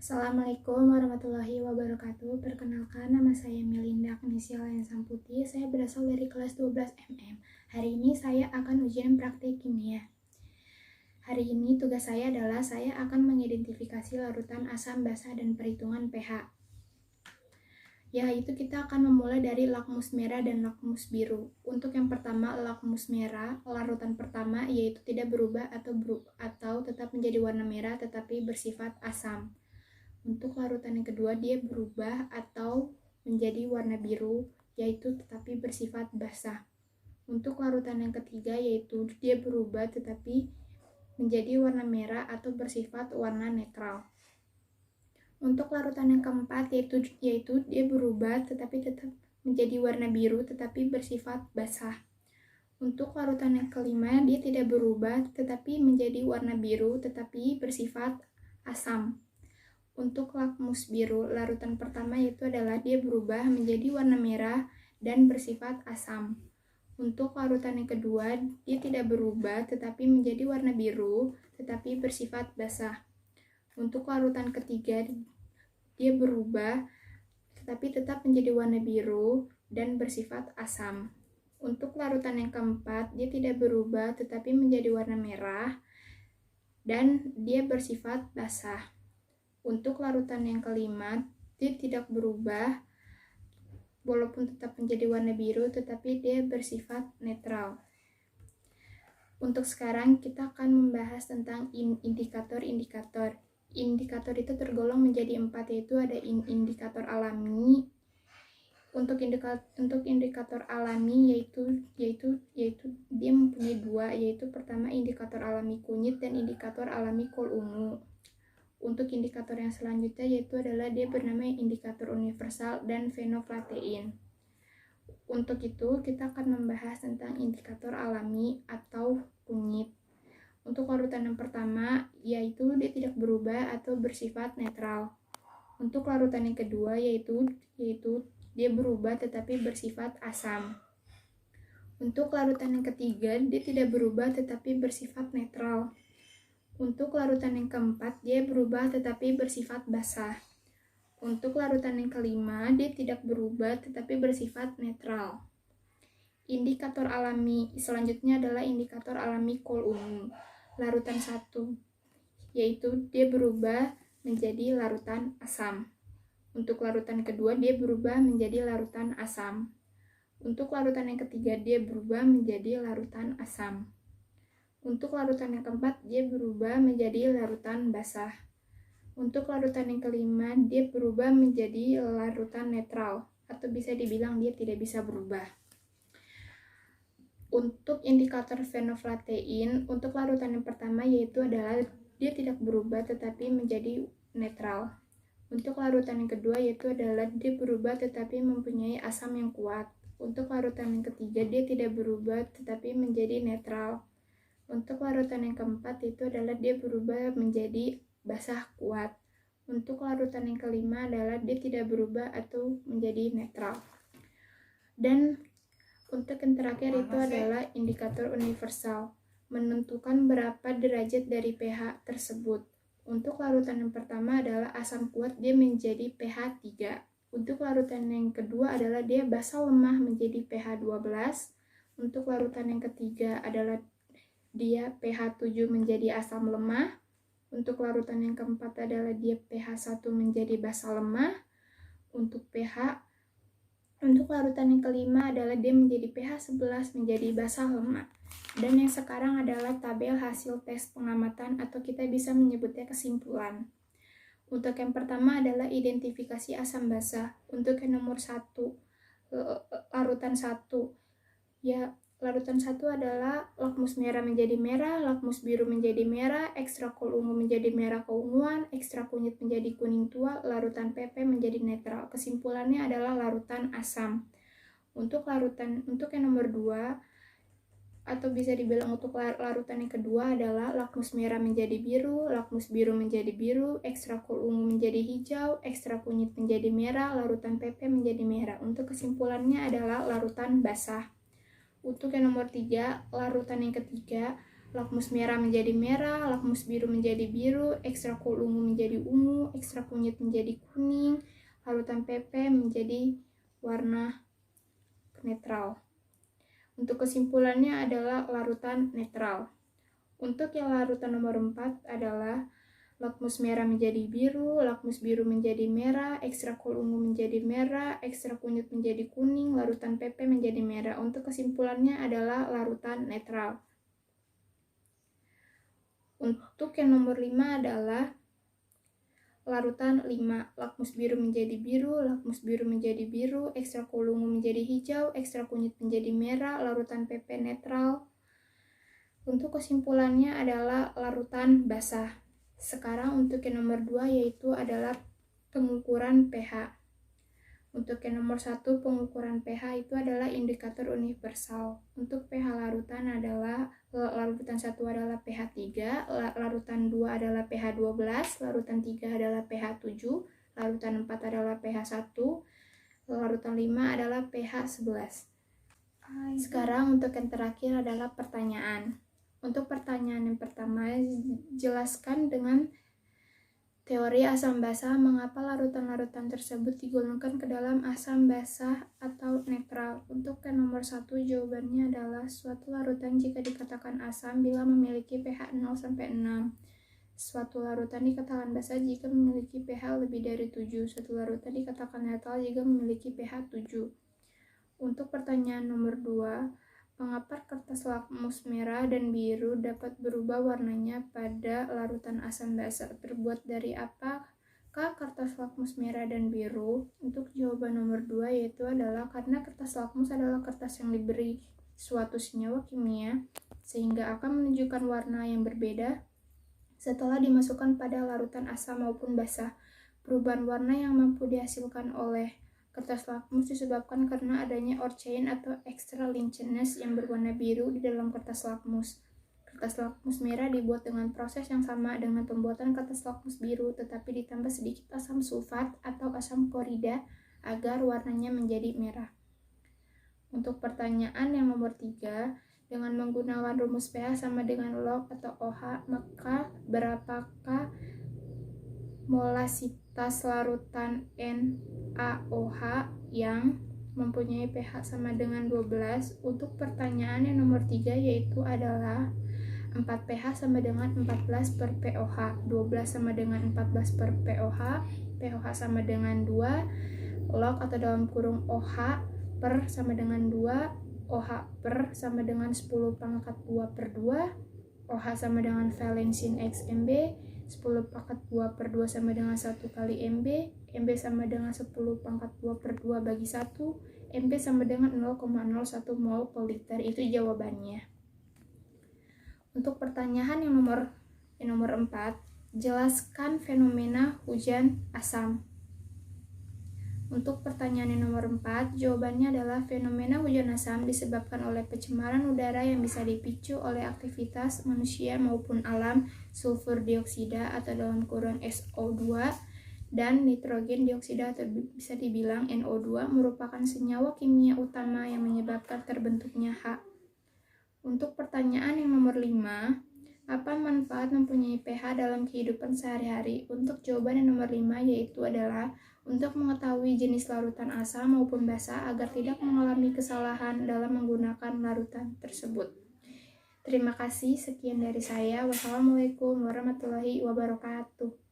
Assalamualaikum warahmatullahi wabarakatuh. Perkenalkan, nama saya Melinda Agnesia Samputi. Saya berasal dari kelas 12 MM. Hari ini saya akan ujian praktik kimia. Hari ini tugas saya adalah saya akan mengidentifikasi larutan asam basa dan perhitungan pH. Yaitu kita akan memulai dari lakmus merah dan lakmus biru. Untuk yang pertama, lakmus merah, larutan pertama yaitu tidak berubah atau tetap menjadi warna merah tetapi bersifat asam. Untuk larutan yang kedua, dia berubah atau menjadi warna biru, yaitu tetapi bersifat basah. Untuk larutan yang ketiga, yaitu dia berubah tetapi menjadi warna merah atau bersifat warna netral. Untuk larutan yang keempat, yaitu dia berubah tetapi tetap menjadi warna biru tetapi bersifat basah. Untuk larutan yang kelima, dia tidak berubah tetapi menjadi warna biru tetapi bersifat asam. Untuk lakmus biru, larutan pertama yaitu adalah dia berubah menjadi warna merah dan bersifat asam. Untuk larutan yang kedua, dia tidak berubah tetapi menjadi warna biru tetapi bersifat basah. Untuk larutan ketiga, dia berubah tetapi tetap menjadi warna biru dan bersifat asam. Untuk larutan yang keempat, dia tidak berubah tetapi menjadi warna merah dan dia bersifat basah. Untuk larutan yang kelima, dia tidak berubah walaupun tetap menjadi warna biru tetapi dia bersifat netral. Untuk sekarang kita akan membahas tentang indikator-indikator. Indikator itu tergolong menjadi 4, yaitu ada indikator alami. Untuk indikator alami yaitu dia mempunyai 2, yaitu pertama indikator alami kunyit dan indikator alami kol ungu. Untuk indikator yang selanjutnya yaitu adalah dia bernama indikator universal dan fenoflatein. Untuk itu kita akan membahas tentang indikator alami atau kunyit. Untuk larutan yang pertama yaitu dia tidak berubah atau bersifat netral. Untuk larutan yang kedua yaitu dia berubah tetapi bersifat asam. Untuk larutan yang ketiga dia tidak berubah tetapi bersifat netral. Untuk larutan yang keempat, dia berubah tetapi bersifat basah. Untuk larutan yang kelima, dia tidak berubah tetapi bersifat netral. Indikator alami selanjutnya adalah indikator alami kol ungu. Larutan 1, yaitu dia berubah menjadi larutan asam. Untuk larutan kedua, dia berubah menjadi larutan asam. Untuk larutan yang ketiga, dia berubah menjadi larutan asam. Untuk larutan yang keempat, dia berubah menjadi larutan basah. Untuk larutan yang kelima, dia berubah menjadi larutan netral, atau bisa dibilang dia tidak bisa berubah. Untuk indikator fenoflatein, untuk larutan yang pertama yaitu adalah dia tidak berubah tetapi menjadi netral. Untuk larutan yang kedua yaitu adalah dia berubah tetapi mempunyai asam yang kuat. Untuk larutan yang ketiga, dia tidak berubah tetapi menjadi netral. Untuk larutan yang keempat itu adalah dia berubah menjadi basah kuat. Untuk larutan yang kelima adalah dia tidak berubah atau menjadi netral. Dan untuk yang terakhir itu adalah indikator universal, menentukan berapa derajat dari pH tersebut. Untuk larutan yang pertama adalah asam kuat, dia menjadi pH 3. Untuk larutan yang kedua adalah dia basal lemah menjadi pH 12. Untuk larutan yang ketiga adalah dia pH 7 menjadi asam lemah. Untuk larutan yang keempat adalah dia pH 1 menjadi basa lemah. Untuk larutan yang kelima adalah dia menjadi pH 11 menjadi basa lemah. Dan yang sekarang adalah tabel hasil tes pengamatan atau kita bisa menyebutnya kesimpulan. Untuk yang pertama adalah identifikasi asam basa. Untuk yang nomor 1, larutan 1, larutan 1 adalah lakmus merah menjadi merah, lakmus biru menjadi merah, ekstra kol ungu menjadi merah keunguan, ekstra kunyit menjadi kuning tua, larutan PP menjadi netral. Kesimpulannya adalah larutan asam. Untuk yang nomor 2 atau bisa dibilang untuk larutan yang kedua adalah lakmus merah menjadi biru, lakmus biru menjadi biru, ekstra kol ungu menjadi hijau, ekstra kunyit menjadi merah, larutan PP menjadi merah. Untuk kesimpulannya adalah larutan basah. Untuk yang nomor 3, larutan yang ketiga lakmus merah menjadi merah, lakmus biru menjadi biru, ekstrakul ungu menjadi ungu, ekstrak kunyit menjadi kuning, larutan PP menjadi warna netral. Untuk kesimpulannya adalah larutan netral. Untuk yang larutan nomor 4 adalah lakmus merah menjadi biru, lakmus biru menjadi merah, ekstrakul ungu menjadi merah, ekstrak kunyit menjadi kuning, larutan PP menjadi merah. Untuk kesimpulannya adalah larutan netral. Untuk yang nomor 5 adalah larutan 5, lakmus biru menjadi biru, lakmus biru menjadi biru, ekstrakul ungu menjadi hijau, ekstrak kunyit menjadi merah, larutan PP netral. Untuk kesimpulannya adalah larutan basah. Sekarang untuk yang nomor 2 yaitu adalah pengukuran pH. Untuk yang nomor 1 pengukuran pH itu adalah indikator universal. Untuk pH larutan adalah larutan 1 adalah pH 3, larutan 2 adalah pH 12, larutan 3 adalah pH 7, larutan 4 adalah pH 1, larutan 5 adalah pH 11. Sekarang untuk yang terakhir adalah pertanyaan. Untuk pertanyaan yang pertama, jelaskan dengan teori asam basah mengapa larutan-larutan tersebut digolongkan ke dalam asam basah atau netral. Untuk yang nomor 1 jawabannya adalah suatu larutan jika dikatakan asam bila memiliki pH 0-6. Suatu larutan dikatakan basah jika memiliki pH lebih dari 7. Suatu larutan dikatakan netral jika memiliki pH 7. Untuk pertanyaan nomor 2, mengapa kertas lakmus merah dan biru dapat berubah warnanya pada larutan asam basah? Terbuat dari apakah kertas lakmus merah dan biru? Untuk jawaban nomor 2 yaitu adalah karena kertas lakmus adalah kertas yang diberi suatu senyawa kimia sehingga akan menunjukkan warna yang berbeda setelah dimasukkan pada larutan asam maupun basah. Perubahan warna yang mampu dihasilkan oleh kertas lakmus disebabkan karena adanya orchain atau extra linchness yang berwarna biru di dalam kertas lakmus. Kertas lakmus merah dibuat dengan proses yang sama dengan pembuatan kertas lakmus biru, tetapi ditambah sedikit asam sulfat atau asam klorida agar warnanya menjadi merah. Untuk pertanyaan yang nomor 3, dengan menggunakan rumus pH sama dengan log atau OH, maka berapakah molasitas larutan NaOH yang mempunyai pH sama dengan 12. Untuk pertanyaan yang nomor 3 yaitu adalah 4 pH sama dengan 14 per pOH, 12 sama dengan 14 per pOH, pOH sama dengan 2, log atau dalam kurung OH per sama dengan 2, OH per sama dengan 10 pangkat 2 per 2, OH sama dengan valensin X MB, 10 pangkat 2 per 2 sama dengan 1 kali MB, MB sama dengan 10 pangkat 2 per 2 bagi 1, MB sama dengan 0,01 mol per liter. Itu jawabannya. Untuk pertanyaan yang nomor 4, jelaskan fenomena hujan asam. Untuk pertanyaan yang nomor 4, jawabannya adalah fenomena hujan asam disebabkan oleh pencemaran udara yang bisa dipicu oleh aktivitas manusia maupun alam. Sulfur dioksida atau dalam kurung SO2 dan nitrogen dioksida atau bisa dibilang NO2 merupakan senyawa kimia utama yang menyebabkan terbentuknya H. Untuk pertanyaan yang nomor 5, apa manfaat mempunyai pH dalam kehidupan sehari-hari? Untuk jawaban yang nomor 5 yaitu adalah untuk mengetahui jenis larutan asam maupun basah agar tidak mengalami kesalahan dalam menggunakan larutan tersebut. Terima kasih, sekian dari saya. Wassalamualaikum warahmatullahi wabarakatuh.